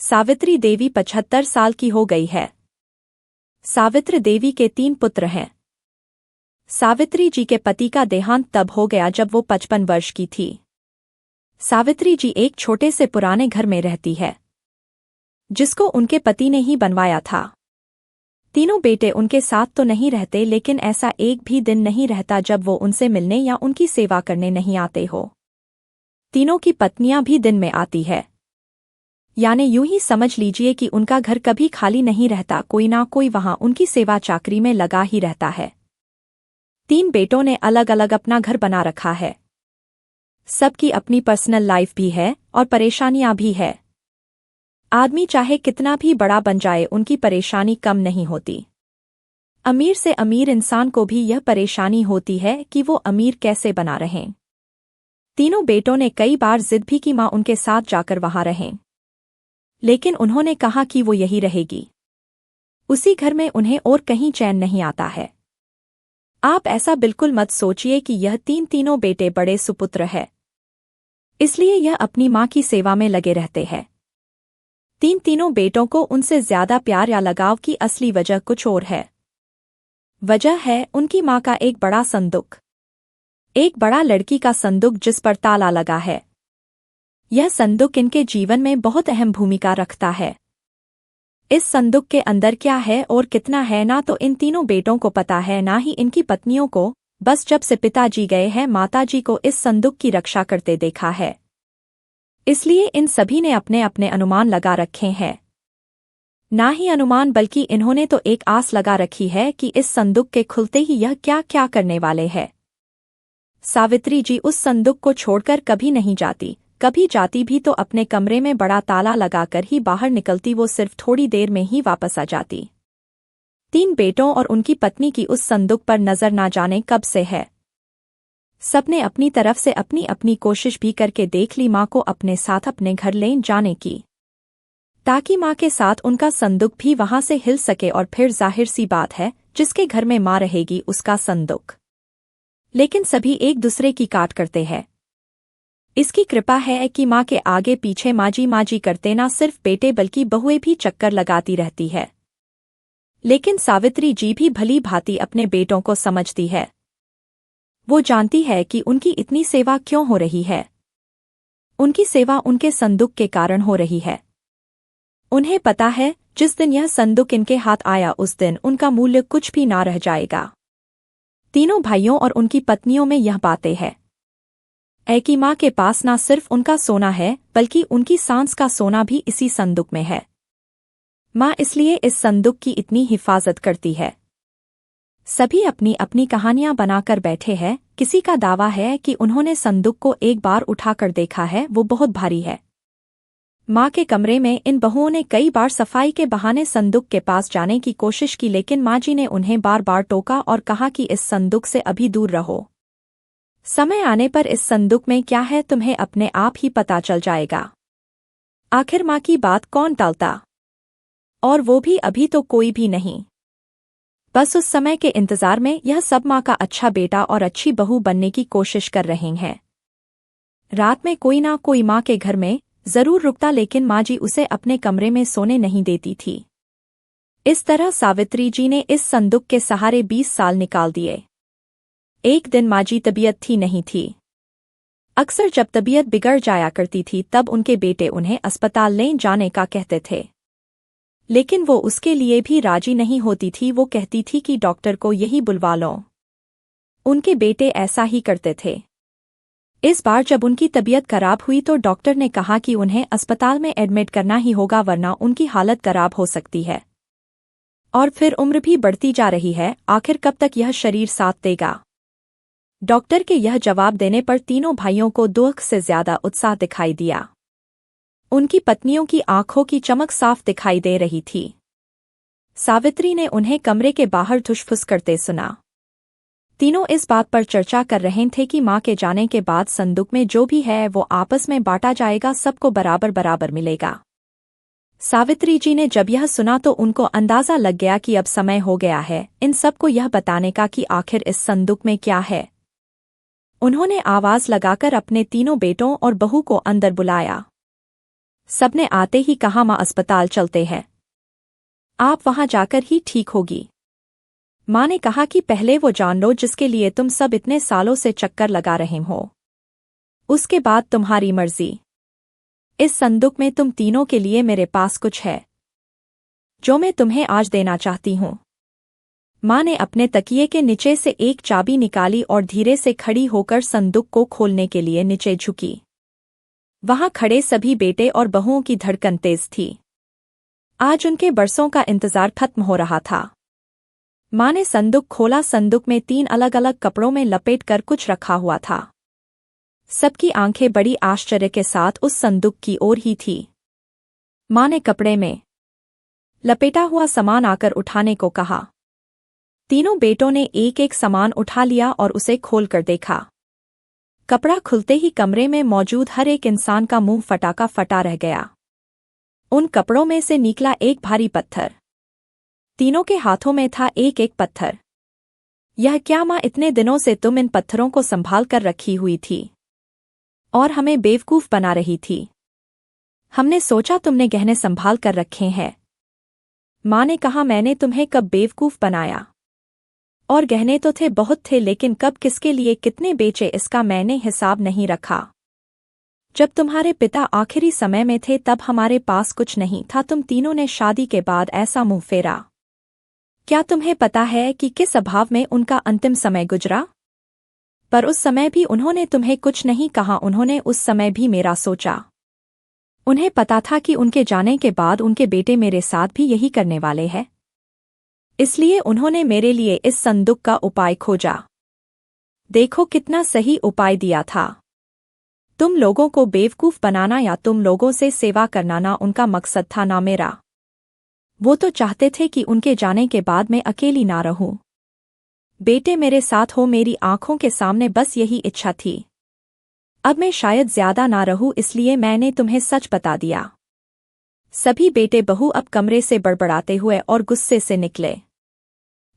सावित्री देवी 75 साल की हो गई है। सावित्री देवी के 3 पुत्र हैं। सावित्री जी के पति का देहांत तब हो गया जब वो 55 वर्ष की थी। सावित्री जी एक छोटे से पुराने घर में रहती है, जिसको उनके पति ने ही बनवाया था। तीनों बेटे उनके साथ तो नहीं रहते, लेकिन ऐसा एक भी दिन नहीं रहता जब वो उनसे मिलने या उनकी सेवा करने नहीं आते हो। तीनों की पत्नियां भी दिन में आती है, यानी यूं ही समझ लीजिए कि उनका घर कभी खाली नहीं रहता, कोई ना कोई वहां उनकी सेवा चाकरी में लगा ही रहता है। 3 बेटों ने अलग अलग अपना घर बना रखा है। सबकी अपनी पर्सनल लाइफ भी है और परेशानियां भी है। आदमी चाहे कितना भी बड़ा बन जाए, उनकी परेशानी कम नहीं होती। अमीर से अमीर इंसान को भी यह परेशानी होती है कि वो अमीर कैसे बना रहें। तीनों बेटों ने कई बार जिद भी की मां उनके साथ जाकर वहां रहें, लेकिन उन्होंने कहा कि वो यही रहेगी। उसी घर में उन्हें और कहीं चैन नहीं आता है। आप ऐसा बिल्कुल मत सोचिए कि यह तीनों बेटे बड़े सुपुत्र हैं, इसलिए यह अपनी मां की सेवा में लगे रहते हैं। तीनों बेटों को उनसे ज्यादा प्यार या लगाव की असली वजह कुछ और है। वजह है उनकी मां का एक बड़ा संदूक, एक बड़ा लड़की का संदूक जिस पर ताला लगा है। यह संदूक इनके जीवन में बहुत अहम भूमिका रखता है। इस संदूक के अंदर क्या है और कितना है, ना तो इन तीनों बेटों को पता है, ना ही इनकी पत्नियों को। बस जब से पिताजी गए हैं, माताजी को इस संदूक की रक्षा करते देखा है, इसलिए इन सभी ने अपने अपने अनुमान लगा रखे हैं। ना ही अनुमान, बल्कि इन्होंने तो एक आस लगा रखी है कि इस संदूक के खुलते ही यह क्या क्या करने वाले हैं। सावित्री जी उस संदूक को छोड़कर कभी नहीं जाती। कभी जाती भी तो अपने कमरे में बड़ा ताला लगाकर ही बाहर निकलती। वो सिर्फ थोड़ी देर में ही वापस आ जाती। 3 बेटों और उनकी पत्नी की उस संदूक पर नजर ना जाने कब से है। सबने अपनी तरफ से अपनी अपनी कोशिश भी करके देख ली मां को अपने साथ अपने घर ले जाने की, ताकि मां के साथ उनका संदूक भी वहां से हिल सके। और फिर जाहिर सी बात है, जिसके घर में मां रहेगी उसका संदूक। लेकिन सभी एक दूसरे की काट करते हैं। इसकी कृपा है कि मां के आगे पीछे माजी करते ना सिर्फ बेटे बल्कि बहुएं भी चक्कर लगाती रहती है। लेकिन सावित्री जी भी भली भांति अपने बेटों को समझती है। वो जानती है कि उनकी इतनी सेवा क्यों हो रही है। उनकी सेवा उनके संदूक के कारण हो रही है। उन्हें पता है, जिस दिन यह संदूक इनके हाथ आया उस दिन उनका मूल्य कुछ भी ना रह जाएगा। तीनों भाइयों और उनकी पत्नियों में यह बातें हैं कि मां के पास ना सिर्फ उनका सोना है, बल्कि उनकी सांस का सोना भी इसी संदूक में है। मां इसलिए इस संदूक की इतनी हिफाजत करती है। सभी अपनी अपनी कहानियां बनाकर बैठे हैं। किसी का दावा है कि उन्होंने संदूक को एक बार उठाकर देखा है, वो बहुत भारी है। मां के कमरे में इन बहुओं ने कई बार सफाई के बहाने संदूक के पास जाने की कोशिश की, लेकिन मां जी ने उन्हें बार बार टोका और कहा कि इस संदूक से अभी दूर रहो। समय आने पर इस संदूक में क्या है तुम्हें अपने आप ही पता चल जाएगा। आखिर मां की बात कौन टालता, और वो भी अभी तो कोई भी नहीं। बस उस समय के इंतजार में यह सब मां का अच्छा बेटा और अच्छी बहू बनने की कोशिश कर रहे हैं। रात में कोई ना कोई मां के घर में जरूर रुकता, लेकिन मां जी उसे अपने कमरे में सोने नहीं देती थी। इस तरह सावित्री जी ने इस संदूक के सहारे 20 साल निकाल दिए। एक दिन मां जी तबीयत थी नहीं थी। अक्सर जब तबीयत बिगड़ जाया करती थी तब उनके बेटे उन्हें अस्पताल ले जाने का कहते थे, लेकिन वो उसके लिए भी राजी नहीं होती थी। वो कहती थी कि डॉक्टर को यही बुलवा लो। उनके बेटे ऐसा ही करते थे। इस बार जब उनकी तबीयत खराब हुई तो डॉक्टर ने कहा कि उन्हें अस्पताल में एडमिट करना ही होगा, वरना उनकी हालत खराब हो सकती है। और फिर उम्र भी बढ़ती जा रही है, आखिर कब तक यह शरीर साथ देगा। डॉक्टर के यह जवाब देने पर तीनों भाइयों को दुख से ज्यादा उत्साह दिखाई दिया। उनकी पत्नियों की आंखों की चमक साफ दिखाई दे रही थी। सावित्री ने उन्हें कमरे के बाहर ठुसफुस करते सुना। तीनों इस बात पर चर्चा कर रहे थे कि मां के जाने के बाद संदूक में जो भी है वो आपस में बांटा जाएगा, सबको बराबर बराबर मिलेगा। सावित्री जी ने जब यह सुना तो उनको अंदाजा लग गया कि अब समय हो गया है इन सबको यह बताने का कि आखिर इस संदूक में क्या है। उन्होंने आवाज लगाकर अपने तीनों बेटों और बहू को अंदर बुलाया। सबने आते ही कहा माँ अस्पताल चलते हैं, आप वहां जाकर ही ठीक होगी। माँ ने कहा कि पहले वो जान लो जिसके लिए तुम सब इतने सालों से चक्कर लगा रहे हो, उसके बाद तुम्हारी मर्जी। इस संदूक में तुम तीनों के लिए मेरे पास कुछ है जो मैं तुम्हें आज देना चाहती हूँ। माँ ने अपने तकिए के नीचे से एक चाबी निकाली और धीरे से खड़ी होकर संदूक को खोलने के लिए नीचे झुकी। वहां खड़े सभी बेटे और बहुओं की धड़कन तेज थी। आज उनके बरसों का इंतजार खत्म हो रहा था। माँ ने संदूक खोला। संदूक में 3 अलग अलग कपड़ों में लपेट कर कुछ रखा हुआ था। सबकी आंखें बड़ी आश्चर्य के साथ उस संदूक की ओर ही थी। माँ ने कपड़े में लपेटा हुआ सामान आकर उठाने को कहा। तीनों बेटों ने एक एक सामान उठा लिया और उसे खोलकर देखा। कपड़ा खुलते ही कमरे में मौजूद हर एक इंसान का मुंह फटा का फटा रह गया। उन कपड़ों में से निकला एक भारी पत्थर। तीनों के हाथों में था एक एक पत्थर। यह क्या माँ, इतने दिनों से तुम इन पत्थरों को संभाल कर रखी हुई थी और हमें बेवकूफ बना रही थी। हमने सोचा तुमने गहने संभाल कर रखे हैं। माँ ने कहा, मैंने तुम्हें कब बेवकूफ बनाया? और गहने तो थे, बहुत थे, लेकिन कब किसके लिए कितने बेचे इसका मैंने हिसाब नहीं रखा। जब तुम्हारे पिता आखिरी समय में थे तब हमारे पास कुछ नहीं था। तुम तीनों ने शादी के बाद ऐसा मुंह फेरा। क्या तुम्हें पता है कि किस अभाव में उनका अंतिम समय गुजरा? पर उस समय भी उन्होंने तुम्हें कुछ नहीं कहा। उन्होंने उस समय भी मेरा सोचा। उन्हें पता था कि उनके जाने के बाद उनके बेटे मेरे साथ भी यही करने वाले हैं। इसलिए उन्होंने मेरे लिए इस संदूक का उपाय खोजा। देखो कितना सही उपाय दिया था। तुम लोगों को बेवकूफ बनाना या तुम लोगों से सेवा करना ना उनका मकसद था ना मेरा। वो तो चाहते थे कि उनके जाने के बाद मैं अकेली ना रहूं। बेटे मेरे साथ हो मेरी आंखों के सामने, बस यही इच्छा थी। अब मैं शायद ज्यादा ना रहूं, इसलिए मैंने तुम्हें सच बता दिया। सभी बेटे बहू अब कमरे से बड़बड़ाते हुए और गुस्से से निकले।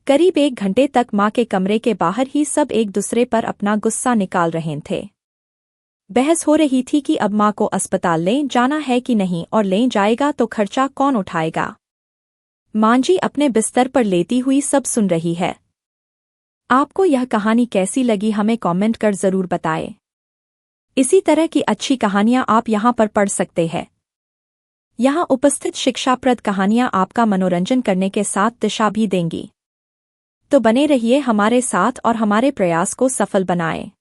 करीब 1 घंटे तक माँ के कमरे के बाहर ही सब एक दूसरे पर अपना गुस्सा निकाल रहे थे। बहस हो रही थी कि अब माँ को अस्पताल ले जाना है कि नहीं, और ले जाएगा तो खर्चा कौन उठाएगा। माँ जी अपने बिस्तर पर लेटी हुई सब सुन रही है। आपको यह कहानी कैसी लगी हमें कमेंट कर जरूर बताएं। इसी तरह की अच्छी कहानियां आप यहां पर पढ़ सकते हैं। यहां उपस्थित शिक्षाप्रद कहानियां आपका मनोरंजन करने के साथ दिशा भी देंगी। तो बने रहिए हमारे साथ और हमारे प्रयास को सफल बनाएं।